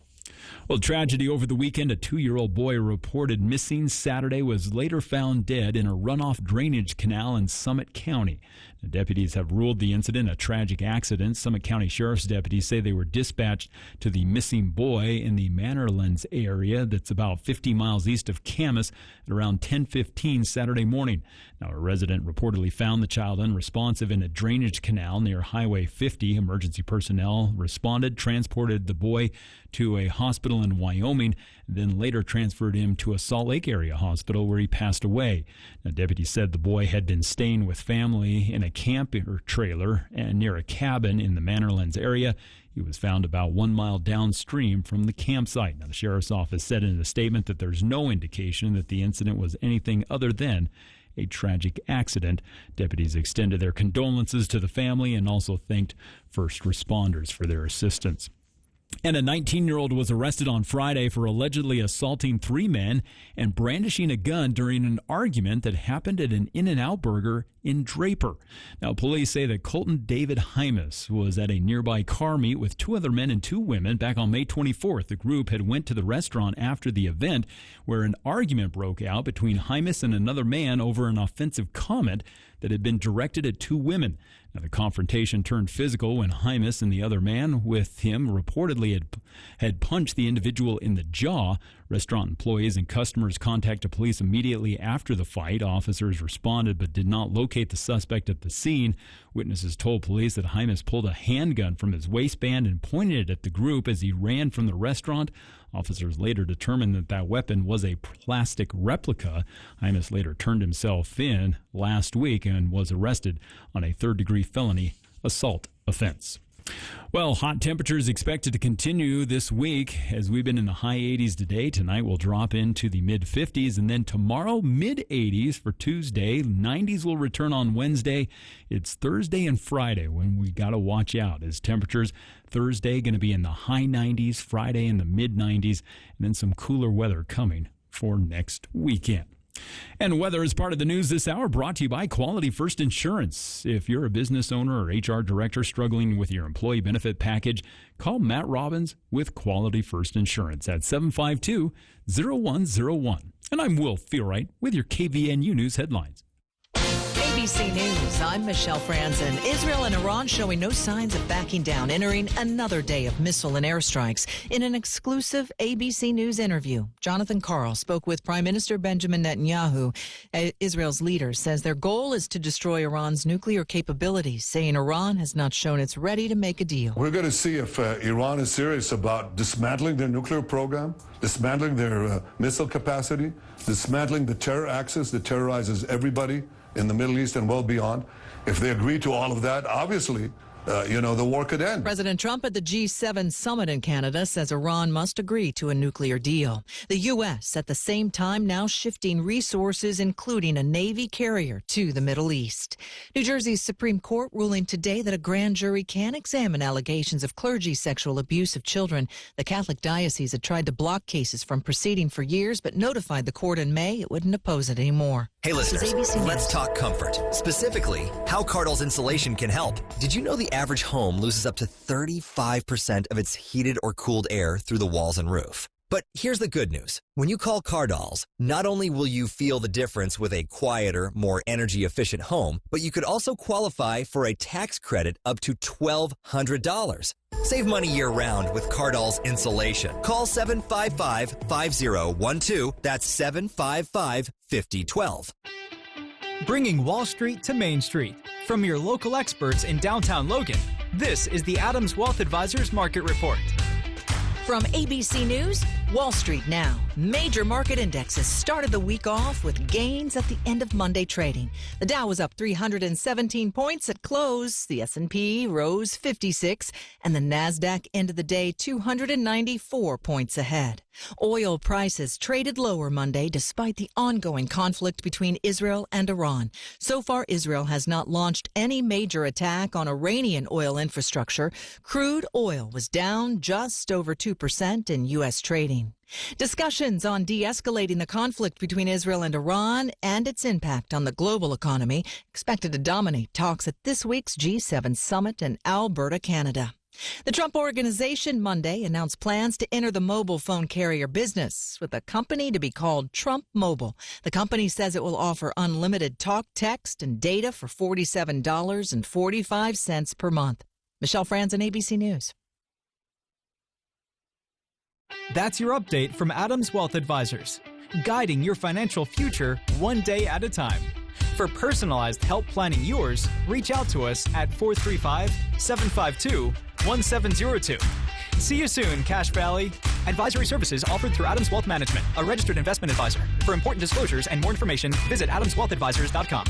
Well, tragedy over the weekend. A 2-year-old boy reported missing Saturday was later found dead in a runoff drainage canal in Summit County. The deputies have ruled the incident a tragic accident. Summit County Sheriff's deputies say they were dispatched to the missing boy in the Mannerlands area that's about 50 miles east of Camas at around 10:15 Saturday morning. Now, a resident reportedly found the child unresponsive in a drainage canal near Highway 50. Emergency personnel responded, transported the boy to a hospital in Wyoming, and then later transferred him to a Salt Lake area hospital where he passed away. Now, deputies said the boy had been staying with family in a camper trailer and near a cabin in the Mannerlands area. He was found about 1 mile downstream from the campsite. Now, the sheriff's office said in a statement that there's no indication that the incident was anything other than a tragic accident. Deputies extended their condolences to the family and also thanked first responders for their assistance. And a 19-year-old was arrested on Friday for allegedly assaulting 3 men and brandishing a gun during an argument that happened at an In-N-Out Burger in Draper. Now, police say that Colton David Hymas was at a nearby car meet with 2 other men and 2 women back on May 24th. The group had went to the restaurant after the event where an argument broke out between Hymas and another man over an offensive comment that had been directed at 2 women. Now, the confrontation turned physical when Hymas and the other man with him reportedly had punched the individual in the jaw. Restaurant employees and customers contacted police immediately after the fight. Officers responded but did not locate the suspect at the scene. Witnesses told police that Hymas pulled a handgun from his waistband and pointed it at the group as he ran from the restaurant. Officers later determined that that weapon was a plastic replica. Hymas later turned himself in last week and was arrested on a third-degree felony assault offense. Well, hot temperatures expected to continue this week as we've been in the high 80s today. Tonight we'll drop into the mid 50s, and then tomorrow mid 80s for Tuesday. 90s will return on Wednesday. It's Thursday and Friday when we got to watch out as temperatures. Thursday going to be in the high 90s, Friday in the mid 90s, and then some cooler weather coming for next weekend. And weather is part of the news this hour, brought to you by Quality First Insurance. If you're a business owner or HR director struggling with your employee benefit package, call Matt Robbins with Quality First Insurance at 752-0101. And I'm Will Feelwright with your KVNU News headlines. ABC News, I'm Michelle Franzen. Israel and Iran showing no signs of backing down, entering another day of missile and airstrikes. In an exclusive ABC News interview, Jonathan Karl spoke with Prime Minister Benjamin Netanyahu. Israel's leader says their goal is to destroy Iran's nuclear capabilities, saying Iran has not shown it's ready to make a deal. We're going to see if Iran is serious about dismantling their nuclear program, dismantling their missile capacity, dismantling the terror axis that terrorizes everybody in the Middle East and well beyond. If they agree to all of that, obviously, the war could end. President Trump at the G7 summit in Canada says Iran must agree to a nuclear deal. The U.S. at the same time now shifting resources, including a Navy carrier, to the Middle East. New Jersey's Supreme Court ruling today that a grand jury can examine allegations of clergy sexual abuse of children. The Catholic diocese had tried to block cases from proceeding for years, but notified the court in May it wouldn't oppose it anymore. Hey listeners, let's talk comfort. Specifically, how Cardinals insulation can help. Did you know the average home loses up to 35% of its heated or cooled air through the walls and roof? But here's the good news. When you call Cardinals, not only will you feel the difference with a quieter, more energy-efficient home, but you could also qualify for a tax credit up to $1,200. Save money year-round with Cardinals insulation. Call 755-5012. That's 755-5012. Bringing Wall Street to Main Street. From your local experts in downtown Logan, this is the Adams Wealth Advisors Market Report. From ABC News, Wall Street now. Major market indexes started the week off with gains at the end of Monday trading. The Dow was up 317 points at close. The S&P rose 56, and the Nasdaq ended the day 294 points ahead. Oil prices traded lower Monday despite the ongoing conflict between Israel and Iran. So far, Israel has not launched any major attack on Iranian oil infrastructure. Crude oil was down just over 2% in U.S. trading. Discussions on de-escalating the conflict between Israel and Iran and its impact on the global economy expected to dominate talks at this week's G7 summit in Alberta, Canada. The Trump Organization Monday announced plans to enter the mobile phone carrier business with a company to be called Trump Mobile. The company says it will offer unlimited talk, text, and data for $47.45 per month. Michelle Franzen, ABC News. That's your update from Adams Wealth Advisors, guiding your financial future one day at a time. For personalized help planning yours, reach out to us at 435-752-1702. See you soon, Cache Valley. Advisory services offered through Adams Wealth Management, a registered investment advisor. For important disclosures and more information, visit adamswealthadvisors.com.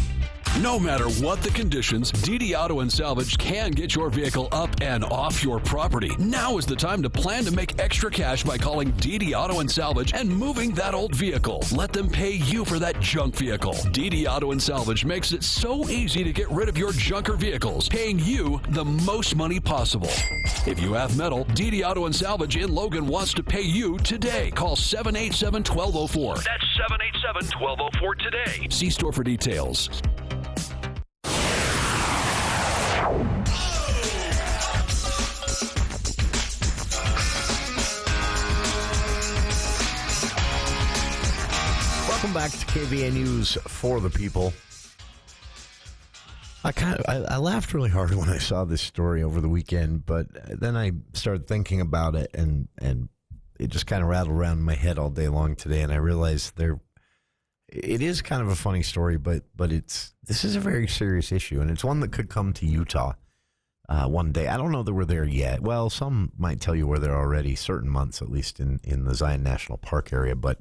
No matter what the conditions, DD Auto and Salvage can get your vehicle up and off your property. Now is the time to plan to make extra cash by calling DD Auto and Salvage and moving that old vehicle. Let them pay you for that junk vehicle. DD Auto and Salvage makes it so easy to get rid of your junker vehicles, paying you the most money possible. If you have metal, DD Auto and Salvage in Logan wants to pay you today. Call 787-1204. That's 787-1204 today. See store for details. Welcome back to KVN News for the People. I laughed really hard when I saw this story over the weekend, but then I started thinking about it, and it just kind of rattled around in my head all day long today, and I realized it is kind of a funny story, but this is a very serious issue, and it's one that could come to Utah one day. I don't know that we're there yet. Well, some might tell you we're there already, certain months, at least in the Zion National Park area, but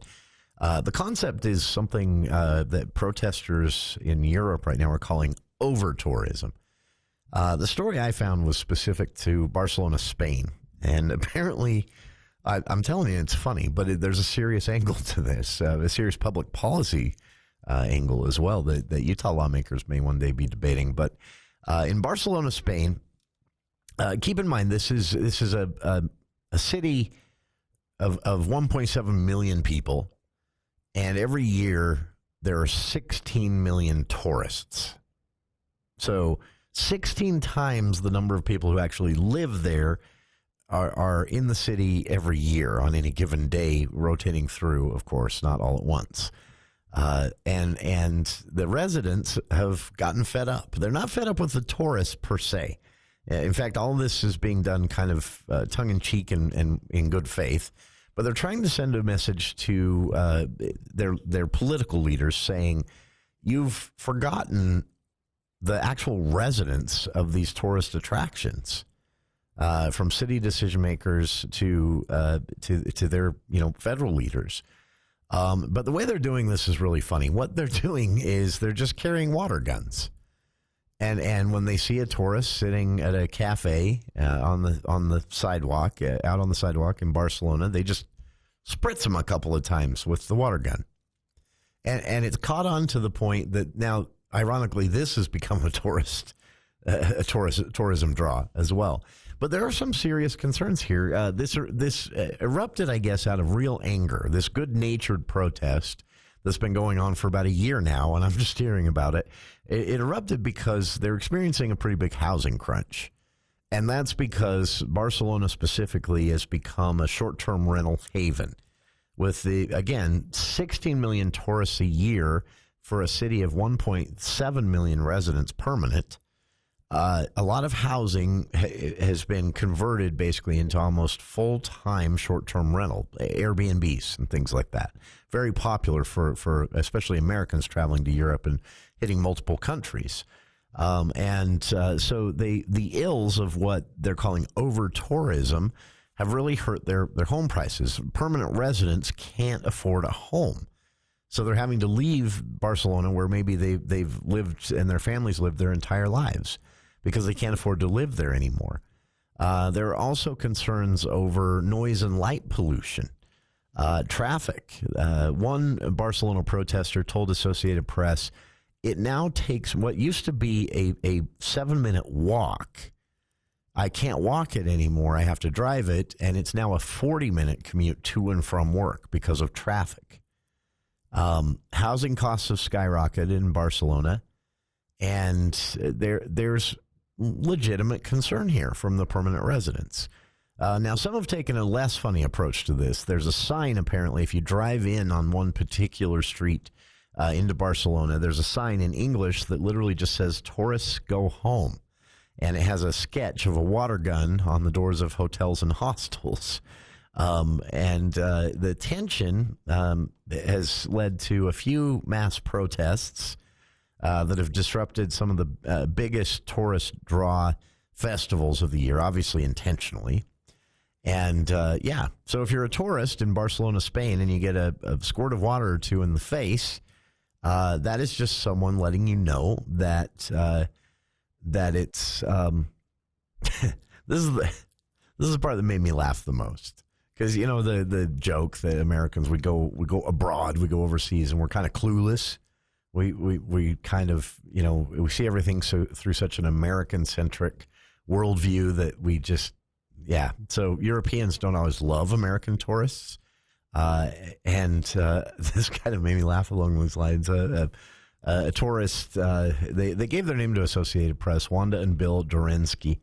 the concept is something that protesters in Europe right now are calling overtourism. The story I found was specific to Barcelona, Spain. And apparently, I'm telling you, it's funny, but there's a serious angle to this, a serious public policy angle as well that Utah lawmakers may one day be debating. But in Barcelona, Spain, keep in mind this is a city of 1.7 million people, and every year there are 16 million tourists. So 16 times the number of people who actually live there are in the city every year on any given day, rotating through, of course, not all at once. And the residents have gotten fed up. They're not fed up with the tourists per se. In fact, all of this is being done kind of tongue-in-cheek and in good faith. But they're trying to send a message to their political leaders saying, you've forgotten the actual residents of these tourist attractions, from city decision makers to their federal leaders. But the way they're doing this is really funny. What they're doing is they're just carrying water guns. And when they see a tourist sitting at a cafe on the sidewalk, out on the sidewalk in Barcelona, they just spritz them a couple of times with the water gun. And it's caught on to the point that now, ironically, this has become a tourism draw as well. But there are some serious concerns here. This erupted, I guess, out of real anger. This good-natured protest that's been going on for about a year now, and I'm just hearing about it. It erupted because they're experiencing a pretty big housing crunch. And that's because Barcelona specifically has become a short-term rental haven with, 16 million tourists a year for a city of 1.7 million residents permanent. A lot of housing has been converted basically into almost full-time short-term rental, Airbnbs and things like that. Very popular for especially Americans traveling to Europe and hitting multiple countries. So the ills of what they're calling over-tourism have really hurt their home prices. Permanent residents can't afford a home. So they're having to leave Barcelona, where maybe they've lived and their families lived their entire lives, because they can't afford to live there anymore. There are also concerns over noise and light pollution, traffic. One Barcelona protester told Associated Press, it now takes what used to be a 7-minute walk. I can't walk it anymore. I have to drive it, and it's now a 40-minute commute to and from work because of traffic. Housing costs have skyrocketed in Barcelona, and there's legitimate concern here from the permanent residents. Now, some have taken a less funny approach to this. There's a sign, apparently, if you drive in on one particular street into Barcelona, there's a sign in English that literally just says, "Tourists go home." And it has a sketch of a water gun on the doors of hotels and hostels. The tension has led to a few mass protests that have disrupted some of the biggest tourist draw festivals of the year, obviously intentionally. And, so if you're a tourist in Barcelona, Spain, and you get a squirt of water or two in the face, that is just someone letting you know that it's this is the part that made me laugh the most. Because, the joke that Americans, we go abroad, we go overseas, and we're kind of clueless. We kind of, we see everything through such an American-centric worldview that we just, So Europeans don't always love American tourists. This kind of made me laugh along those lines. A tourist, they gave their name to Associated Press, Wanda and Bill Dorensky.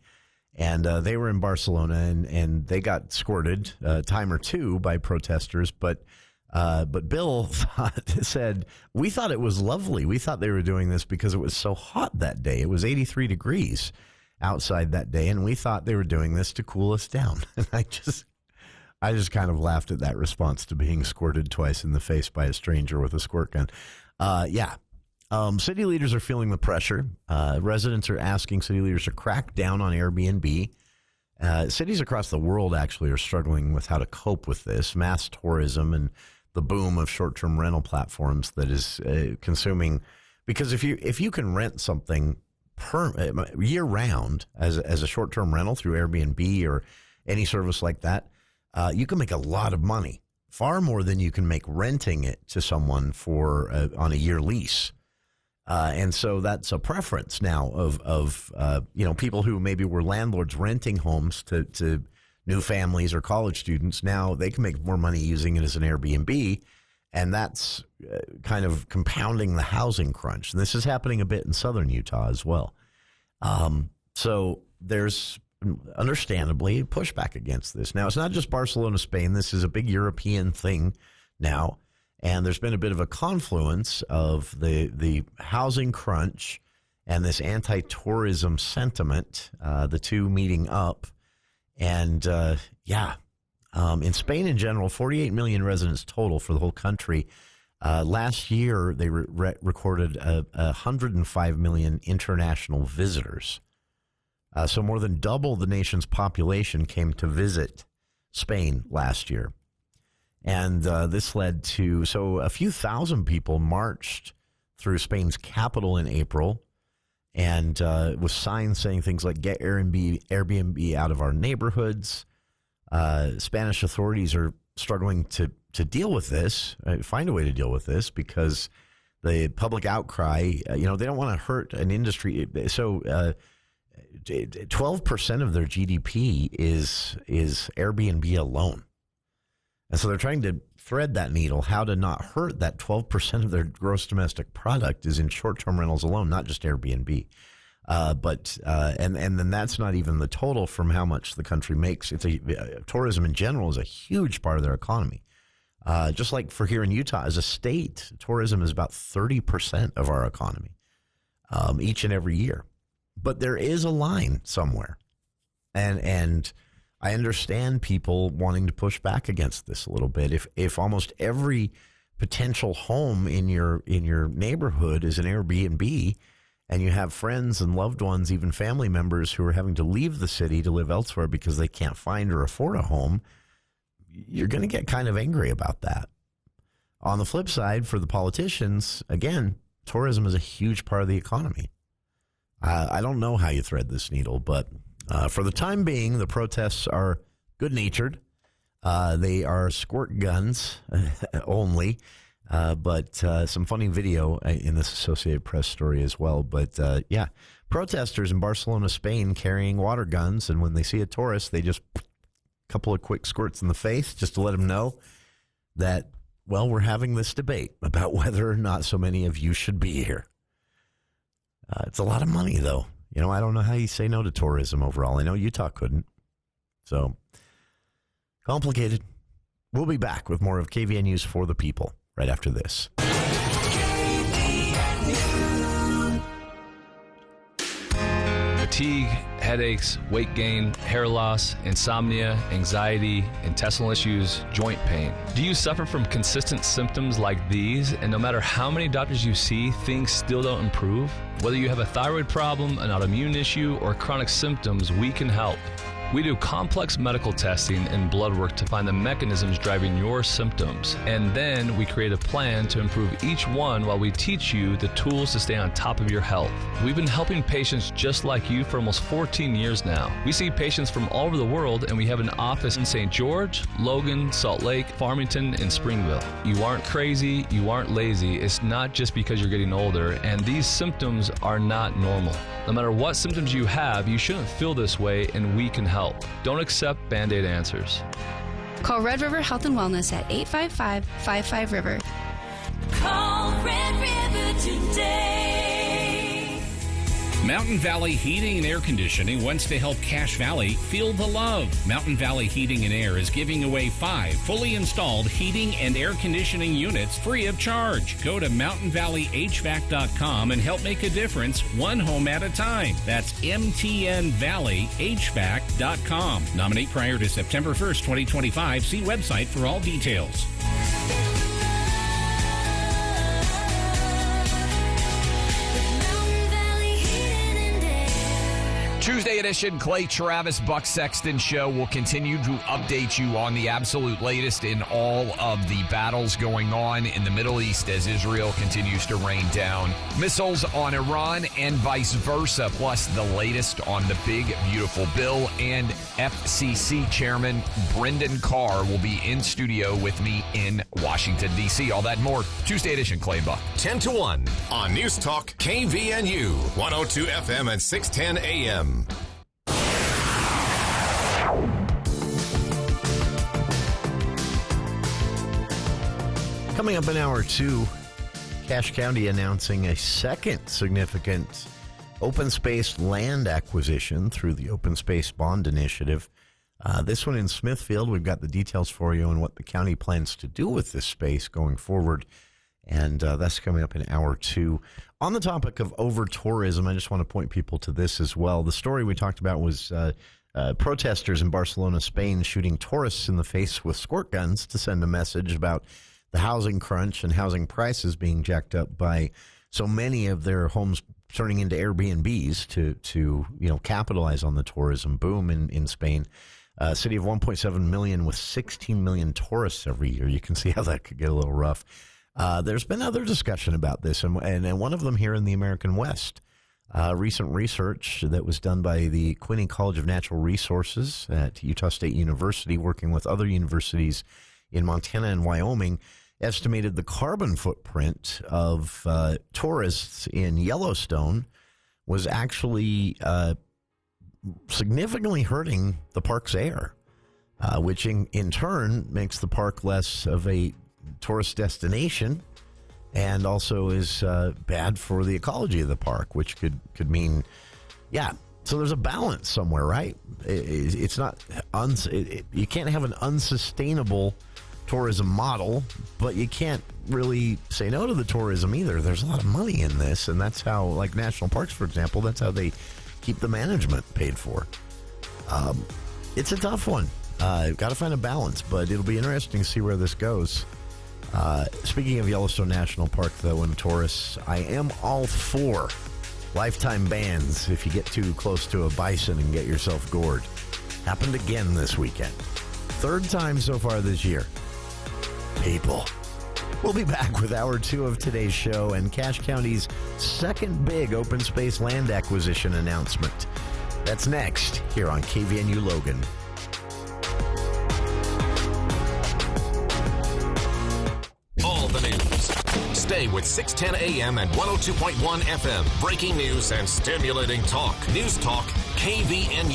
And they were in Barcelona, and they got squirted a time or two by protesters. But Bill said, we thought it was lovely. We thought they were doing this because it was so hot that day. It was 83 degrees outside that day, and we thought they were doing this to cool us down. And I just kind of laughed at that response to being squirted twice in the face by a stranger with a squirt gun. City leaders are feeling the pressure. Residents are asking city leaders to crack down on Airbnb. Cities across the world actually are struggling with how to cope with this mass tourism and the boom of short-term rental platforms that is consuming. Because if you can rent something year-round as a short-term rental through Airbnb or any service like that, you can make a lot of money, far more than you can make renting it to someone for on a year lease. And so that's a preference now of people who maybe were landlords renting homes to new families or college students. Now they can make more money using it as an Airbnb, and that's kind of compounding the housing crunch. And this is happening a bit in southern Utah as well. So there's understandably pushback against this. Now, it's not just Barcelona, Spain. This is a big European thing now. And there's been a bit of a confluence of the housing crunch and this anti-tourism sentiment, the two meeting up. And, in Spain in general, 48 million residents total for the whole country. Last year, they recorded 105 million international visitors. So more than double the nation's population came to visit Spain last year. And this led to, a few thousand people marched through Spain's capital in April, and with signs saying things like, get Airbnb out of our neighborhoods. Spanish authorities are struggling to deal with this, find a way to deal with this, because the public outcry, they don't want to hurt an industry. So 12% of their GDP is Airbnb alone. And so they're trying to thread that needle, how to not hurt that 12% of their gross domestic product is in short-term rentals alone, not just Airbnb. But then that's not even the total from how much the country makes. Tourism in general is a huge part of their economy. Just like for here in Utah, as a state, tourism is about 30% of our economy each and every year. But there is a line somewhere. And I understand people wanting to push back against this a little bit. If almost every potential home in your neighborhood is an Airbnb, and you have friends and loved ones, even family members, who are having to leave the city to live elsewhere because they can't find or afford a home, you're going to get kind of angry about that. On the flip side, for the politicians, again, tourism is a huge part of the economy. I don't know how you thread this needle, but for the time being, the protests are good-natured. They are squirt guns only, but some funny video in this Associated Press story as well. But, protesters in Barcelona, Spain, carrying water guns, and when they see a tourist, they just a couple of quick squirts in the face just to let them know that, well, we're having this debate about whether or not so many of you should be here. It's a lot of money, though. I don't know how you say no to tourism overall. I know Utah couldn't. So, complicated. We'll be back with more of KVN News for the People right after this. Fatigue, headaches, weight gain, hair loss, insomnia, anxiety, intestinal issues, joint pain. Do you suffer from consistent symptoms like these, and no matter how many doctors you see, things still don't improve? Whether you have a thyroid problem, an autoimmune issue, or chronic symptoms, we can help. We do complex medical testing and blood work to find the mechanisms driving your symptoms. And then we create a plan to improve each one while we teach you the tools to stay on top of your health. We've been helping patients just like you for almost 14 years now. We see patients from all over the world, and we have an office in St. George, Logan, Salt Lake, Farmington, and Springville. You aren't crazy, you aren't lazy. It's not just because you're getting older, and these symptoms are not normal. No matter what symptoms you have, you shouldn't feel this way, and we can help. Don't accept Band-Aid answers. Call Red River Health and Wellness at 855-55-RIVER. Call Red River today. Mountain Valley Heating and Air Conditioning wants to help Cache Valley feel the love. Mountain Valley Heating and Air is giving away 5 fully installed heating and air conditioning units free of charge. Go to mountainvalleyhvac.com and help make a difference one home at a time. That's mtnvalleyhvac.com. Nominate prior to September 1st, 2025. See website for all details. Tuesday Tuesday edition, Clay Travis, Buck Sexton Show will continue to update you on the absolute latest in all of the battles going on in the Middle East as Israel continues to rain down missiles on Iran and vice versa, plus the latest on the big, beautiful bill. And FCC Chairman Brendan Carr will be in studio with me in Washington, D.C. All that and more. Tuesday edition, Clay and Buck. 10 to 1 on News Talk KVNU, 102 FM and 610 AM. Coming up in hour 2, Cache County announcing a second significant open space land acquisition through the Open Space Bond Initiative. This one in Smithfield. We've got the details for you on what the county plans to do with this space going forward. And that's coming up in hour 2. On the topic of over-tourism, I just want to point people to this as well. The story we talked about was protesters in Barcelona, Spain, shooting tourists in the face with squirt guns to send a message about the housing crunch and housing prices being jacked up by so many of their homes turning into Airbnbs to capitalize on the tourism boom in Spain. A city of 1.7 million with 16 million tourists every year. You can see how that could get a little rough. There's been other discussion about this, and one of them here in the American West. Recent research that was done by the Quinney College of Natural Resources at Utah State University, working with other universities in Montana and Wyoming, estimated the carbon footprint of tourists in Yellowstone was actually significantly hurting the park's air, which in turn makes the park less of a tourist destination and also is bad for the ecology of the park, which could mean, so there's a balance somewhere, right? It's not, you can't have an unsustainable tourism model, but you can't really say no to the tourism either. There's a lot of money in this, and that's how, like national parks, for example, that's how they keep the management paid for. It's a tough one. Got to find a balance, but it'll be interesting to see where this goes. Speaking of Yellowstone National Park, though, and tourists, I am all for lifetime bans if you get too close to a bison and get yourself gored. Happened again this weekend. Third time so far this year. People. We'll be back with hour 2 of today's show and Cache County's second big open space land acquisition announcement. That's next here on KVNU Logan. All the news. Stay with 610 AM and 102.1 FM. Breaking news and stimulating talk. News Talk KVNU.